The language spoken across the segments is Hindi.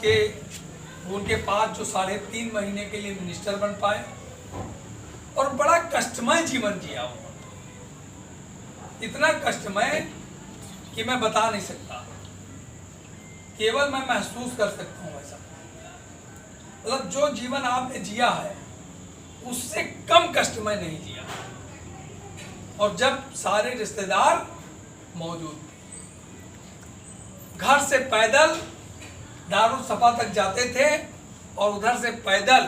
के उनके पास जो 3.5 महीने के लिए मिनिस्टर बन पाए और बड़ा कष्टमय जीवन जिया उन्होंने। इतना कष्टमय कि मैं बता नहीं सकता, केवल मैं महसूस कर सकता हूँ ऐसा। मतलब जो जीवन आपने जिया है उससे कम कष्टमय नहीं जिया। और जब सारे रिश्तेदार मौजूद थे, घर से पैदल दारुसफा तक जाते थे और उधर से पैदल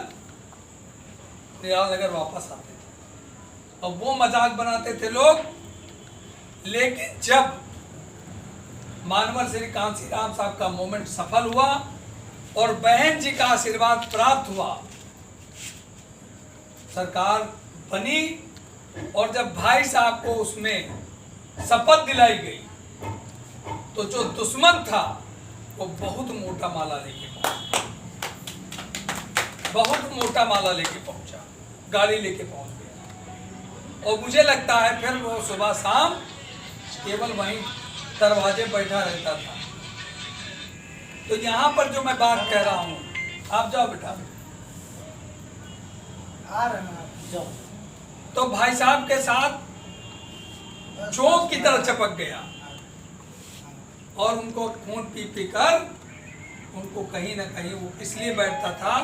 निराला नगर वापस आते थे, और वो मजाक बनाते थे लोग। लेकिन जब मानवर श्री कांसी राम साहब का मूवमेंट सफल हुआ और बहन जी का आशीर्वाद प्राप्त हुआ, सरकार बनी, और जब भाई साहब को उसमें शपथ दिलाई गई तो जो दुश्मन था वो बहुत मोटा माला लेके पहुंचा, बहुत मोटा माला लेके पहुंचा, गाड़ी लेके पहुंच गया। और मुझे लगता है फिर वो सुबह शाम केवल वहीं दरवाजे बैठा रहता था। तो यहाँ पर जो मैं बात कह रहा हूँ, आप जाओ बेटा, आ रहे हैं जाओ। तो भाई साहब के साथ जोंक की तरह चपक गया और उनको खून पी पी कर उनको कहीं ना कहीं वो इसलिए बैठता था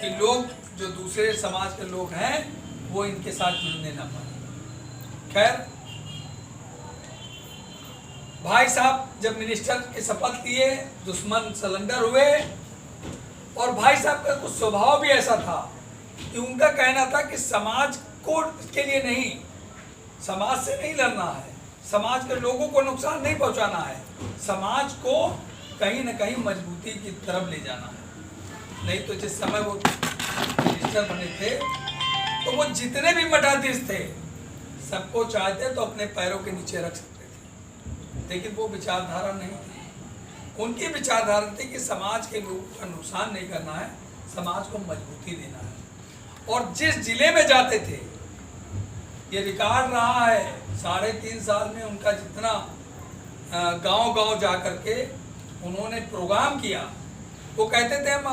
कि लोग जो दूसरे समाज के लोग हैं वो इनके साथ जुड़ने ना पाए। खैर, भाई साहब जब मिनिस्टर की शपथ लिए, दुश्मन सरेंडर हुए, और भाई साहब का कुछ स्वभाव भी ऐसा था कि उनका कहना था कि समाज को के लिए नहीं, समाज से नहीं लड़ना है, समाज के लोगों को नुकसान नहीं पहुंचाना है, समाज को कहीं ना कहीं मजबूती की तरफ ले जाना है। नहीं तो जिस समय वो मिनिस्टर बने थे तो वो जितने भी मठाधीश थे सबको चाहते तो अपने पैरों के नीचे रख सकते थे, लेकिन वो विचारधारा नहीं थी। उनकी विचारधारा थी कि समाज के लोगों का नुकसान नहीं करना है, समाज को मजबूती देना है। और जिस जिले में जाते थे, ये रिकॉर्ड रहा है 3.5 साल में उनका जितना गांव-गांव जा करके उन्होंने प्रोग्राम किया, वो कहते थे हम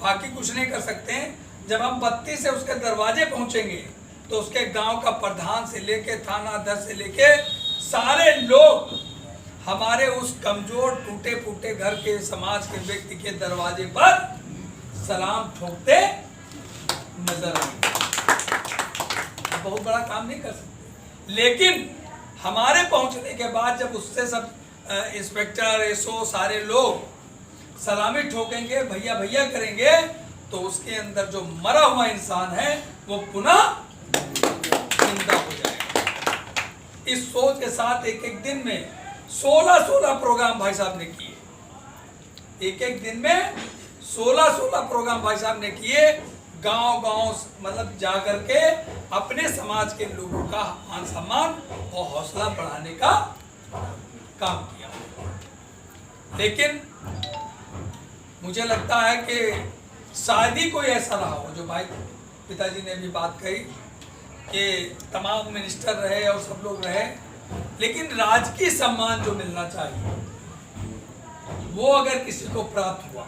बाकी कुछ नहीं कर सकते हैं, जब हम बत्ती से उसके दरवाजे पहुंचेंगे तो उसके गांव का प्रधान से लेके थाना अध्यक्ष से लेके सारे लोग हमारे उस कमजोर टूटे फूटे घर के समाज के व्यक्ति के दरवाजे पर सलाम ठोकते नजर आएंगे। बहुत बड़ा काम नहीं कर सकते, लेकिन हमारे पहुंचने के बाद जब उससे सब इंस्पेक्टर एसओ सारे लोग सलामी ठोकेंगे, भैया भैया करेंगे, तो उसके अंदर जो मरा हुआ इंसान है वो पुनः जिंदा हो जाएगा। इस सोच के साथ एक एक दिन में 16 प्रोग्राम भाई साहब ने किए। एक एक दिन में 16 प्रोग्राम भाई साहब ने किए, गांव-गांव मतलब जा करके अपने समाज के लोगों का मान सम्मान और हौसला बढ़ाने का काम किया। लेकिन मुझे लगता है कि शायद ही कोई ऐसा रहा हो, जो भाई पिताजी ने भी बात कही कि तमाम मिनिस्टर रहे और सब लोग रहे, लेकिन राजकीय सम्मान जो मिलना चाहिए वो अगर किसी को प्राप्त हुआ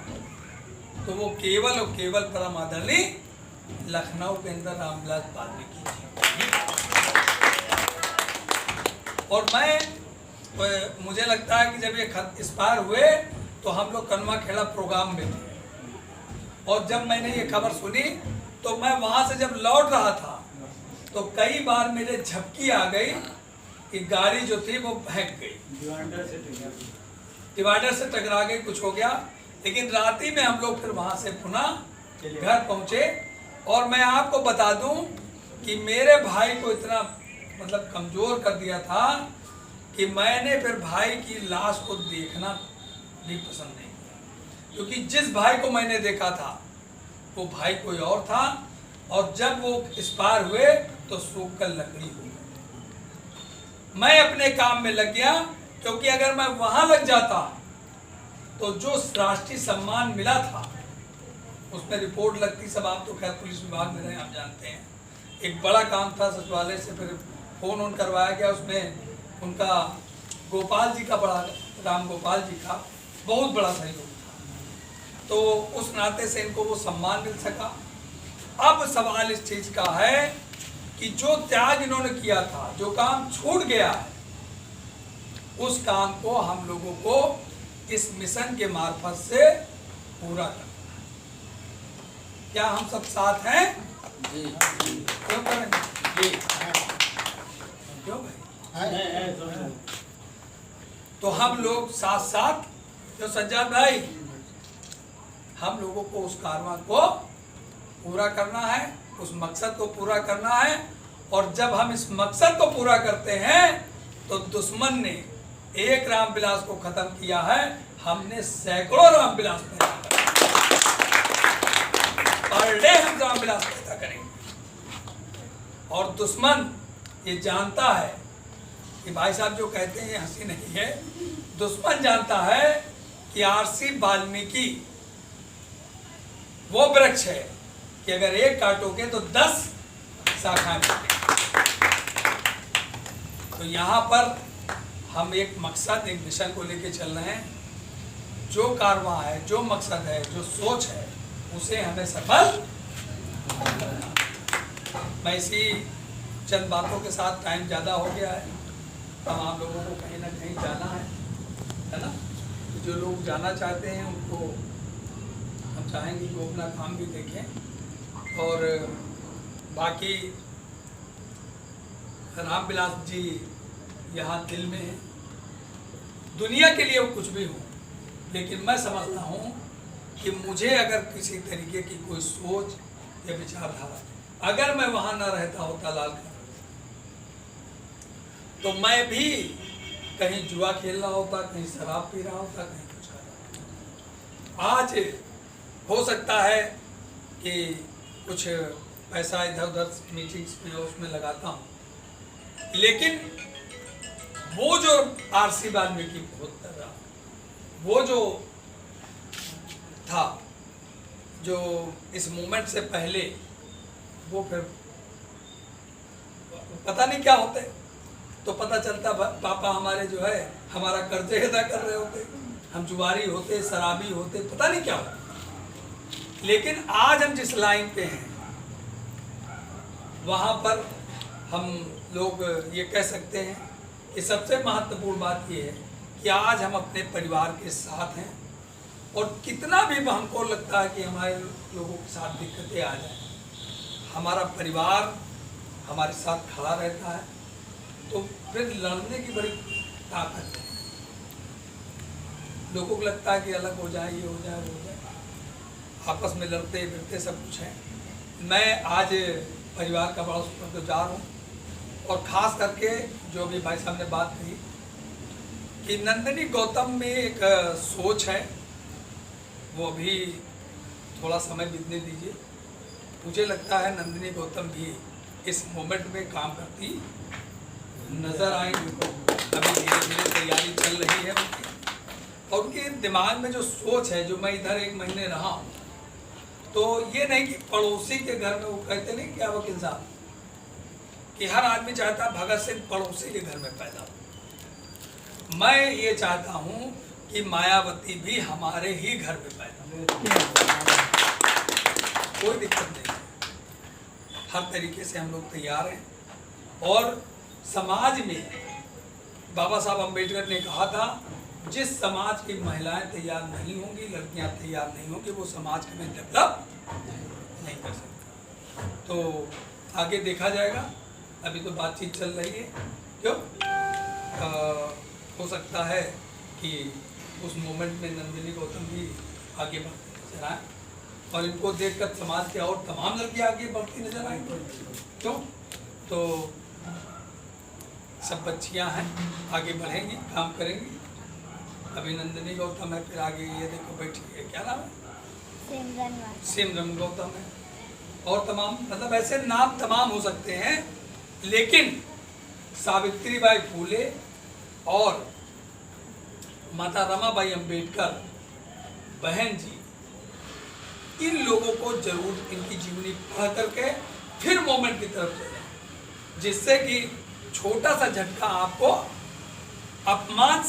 तो वो केवल और केवल परम आदरणीय लखनऊ के अंदर रामविलास वाल्मीकि जी। और मुझे लगता है कि जब ये खत एक्सपायर हुए तो हम लोग कनवा खेड़ा प्रोग्राम में थे, और जब मैंने ये खबर सुनी तो मैं वहां से जब लौट रहा था तो कई बार मेरे झपकी आ गई कि गाड़ी जो थी वो बहक गई, डिवाइडर से टकरा गई, कुछ हो गया। लेकिन रात ही में हम लोग फिर वहां से पुनः घर पहुंचे। और मैं आपको बता दूं कि मेरे भाई को इतना मतलब कमजोर कर दिया था कि मैंने फिर भाई की लाश को देखना भी पसंद नहीं किया, क्योंकि जिस भाई को मैंने देखा था वो भाई कोई और था, और जब वो एक्सपायर हुए तो सूख कर लकड़ी हो गई। मैं अपने काम में लग गया, क्योंकि अगर मैं वहां लग जाता तो जो राष्ट्रीय सम्मान मिला था उसमें रिपोर्ट लगती, सब आप तो खैर पुलिस विभाग में रहे, आप जानते हैं। एक बड़ा काम था सचिवालय से, फिर फोन ऑन करवाया गया, उसमें उनका गोपाल जी का बड़ा, राम गोपाल जी का बहुत बड़ा सहयोग था। तो उस नाते से इनको वो सम्मान मिल सका। अब सवाल इस चीज का है कि जो त्याग इन्होंने किया था, जो काम छूट गया है, उस काम को हम लोगों को इस मिशन के मार्फत से पूरा करना। क्या हम सब साथ हैं? जी क्यों करेंगे? जी क्यों भाई? तो हम लोग साथ साथ, जो सज्जाद भाई, हम लोगों को उस कारवां को पूरा करना है, उस मकसद को पूरा करना है। और जब हम इस मकसद को पूरा करते हैं तो दुश्मन ने एक रामविलास को खत्म किया है, हमने सैकड़ों रामविलास पैदा करे। पर डे हम रामविलास पैदा करेंगे। और दुश्मन ये जानता है कि भाई साहब जो कहते हैं हंसी नहीं है, दुश्मन जानता है कि आरसी वाल्मीकि वो वृक्ष है कि अगर एक काटोगे तो 10 शाखाएं मिलेंगी। तो यहाँ पर हम एक मकसद, एक मिशन को लेके चल रहे हैं। जो कारवां है, जो मकसद है, जो सोच है, उसे हमें सफल करना। मैं इसी चंद बातों के साथ, टाइम ज़्यादा हो गया है, तमाम लोगों को कहीं ना कहीं जाना है ना। जो लोग जाना चाहते हैं उनको हम चाहेंगे कि वो अपना काम भी देखें। और बाकी रामविलास जी यहाँ दिल में है। दुनिया के लिए वो कुछ भी हो, लेकिन मैं समझता हूँ कि मुझे अगर किसी तरीके की कोई सोच या विचारधारा, अगर मैं वहाँ ना रहता होता लाल का, तो मैं भी कहीं जुआ खेल रहा होता, कहीं शराब पी रहा होता, कहीं कुछ कर रहा होता। आज हो सकता है कि कुछ पैसा इधर उधर मीटिंग्स में उसमें लगाता हूँ, लेकिन वो जो आरसी वाल्मीकि वो जो था, जो इस मूवमेंट से पहले, वो फिर पता नहीं क्या होते, तो पता चलता पापा हमारे जो है हमारा कर्जे अदा कर रहे होते, हम जुआरी होते, शराबी होते, पता नहीं क्या होता। लेकिन आज हम जिस लाइन पे हैं, वहाँ पर हम लोग ये कह सकते हैं कि सबसे महत्वपूर्ण बात ये है कि आज हम अपने परिवार के साथ हैं। और कितना भी हमको लगता है कि हमारे लोगों के साथ दिक्कतें आ जाए, हमारा परिवार हमारे साथ खड़ा रहता है, तो फिर लड़ने की बड़ी ताकत है। लोगों को लगता है कि अलग हो जाए, ये हो जाए, वो हो जाए, आपस में लड़ते फिरते सब कुछ है। मैं आज परिवार का बड़ा शुक्रगुजार हूँ। और ख़ास करके जो भी भाई साहब ने बात कही कि नंदिनी गौतम में एक सोच है, वो अभी थोड़ा समय बीतने दीजिए। मुझे लगता है नंदिनी गौतम भी इस मोमेंट में काम करती नज़र आएंगी। अभी धीरे धीरे तैयारी चल रही है उनकी, और उनके दिमाग में जो सोच है, जो मैं इधर 1 महीने रहा हूँ, तो ये नहीं कि पड़ोसी के घर में, वो कहते नहीं क्या वकील साहब कि हर आदमी चाहता है भगत सिंह पड़ोसी के घर में पैदा हो। मैं ये चाहता हूँ कि मायावती भी हमारे ही घर में पैदा हो, कोई दिक्कत नहीं है। हर तरीके से हम लोग तैयार हैं। और समाज में बाबा साहब अम्बेडकर ने कहा था, जिस समाज की महिलाएं तैयार नहीं होंगी, लड़कियां तैयार नहीं होंगी, वो समाज कभी डेवलप नहीं कर सकता। तो आगे देखा जाएगा, अभी तो बातचीत चल रही है। क्यों हो सकता है कि उस मोमेंट में नंदिनी गौतम भी आगे बढ़ते नजर आए, और इनको देखकर समाज के और तमाम लड़कियां आगे बढ़ती नजर आएंगी। क्यों? तो सब बच्चियां हैं, आगे बढ़ेंगी, काम करेंगी। अभी नंदिनी गौतम है, फिर आगे ये देखो बैठी है, क्या नाम है? सिमरन गौतम है, और तमाम, मतलब ऐसे नाम तमाम हो सकते हैं। लेकिन सावित्रीबाई फूले और माता रमाबाई अंबेडकर बहन जी, इन लोगों को जरूर इनकी जीवनी पढ़ करके फिर मोमेंट की तरफ चले, जिससे कि छोटा सा झटका आपको, अपमान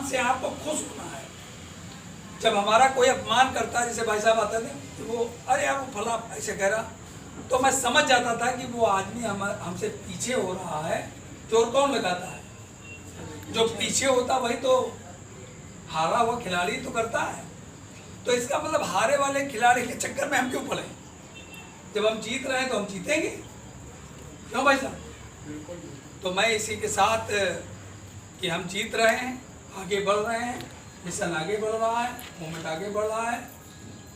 से आपको खुश होना है। जब हमारा कोई अपमान करता है, जैसे भाई साहब आते थे तो वो अरे यार वो फला ऐसे कह रहा, तो मैं समझ जाता था कि वो आदमी हमसे पीछे हो रहा है। जोर कौन लगाता है? जो पीछे होता वही तो हारा हुआ खिलाड़ी तो करता है। तो इसका मतलब हारे वाले खिलाड़ी के चक्कर में हम क्यों पड़े? जब हम जीत रहे हैं तो हम जीतेंगे, क्यों भाई साहब? तो मैं इसी के साथ कि हम जीत रहे हैं, आगे बढ़ रहे हैं, मिशन आगे बढ़ रहा है, मूवमेंट आगे बढ़ रहा है।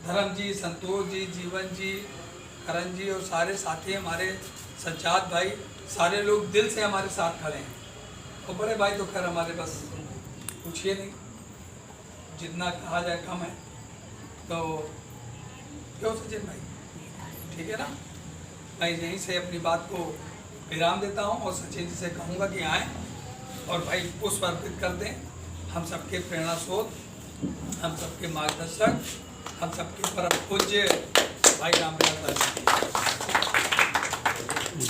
धर्म जी, संतोष जी, जीवन जी, करण जी और सारे साथी हमारे, सज्जाद भाई, सारे लोग दिल से हमारे साथ खड़े हैं। और बड़े भाई तो खैर हमारे बस पूछिए नहीं, जितना कहा जाए कम है। तो क्यों सचिन भाई, ठीक है ना? मैं यहीं से अपनी बात को विराम देता हूँ और सचिन जी से कहूँगा कि आएँ और भाई पुष्प अर्पित कर दें। हम सबके प्रेरणा स्रोत, हम सबके मार्गदर्शक, हम सबके परम पूज्य भाई रामविलास दास जी।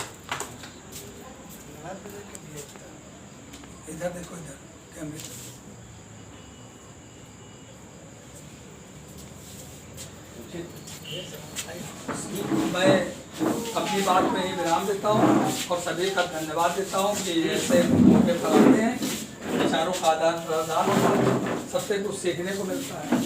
इधर देखो, इधर कैमरे। मैं अपनी बात में ही विराम देता हूँ और सभी का धन्यवाद देता हूँ कि ऐसे मौके पर आते हैं, विचारों का आदान प्रदान होता है, सबसे कुछ सीखने को मिलता है।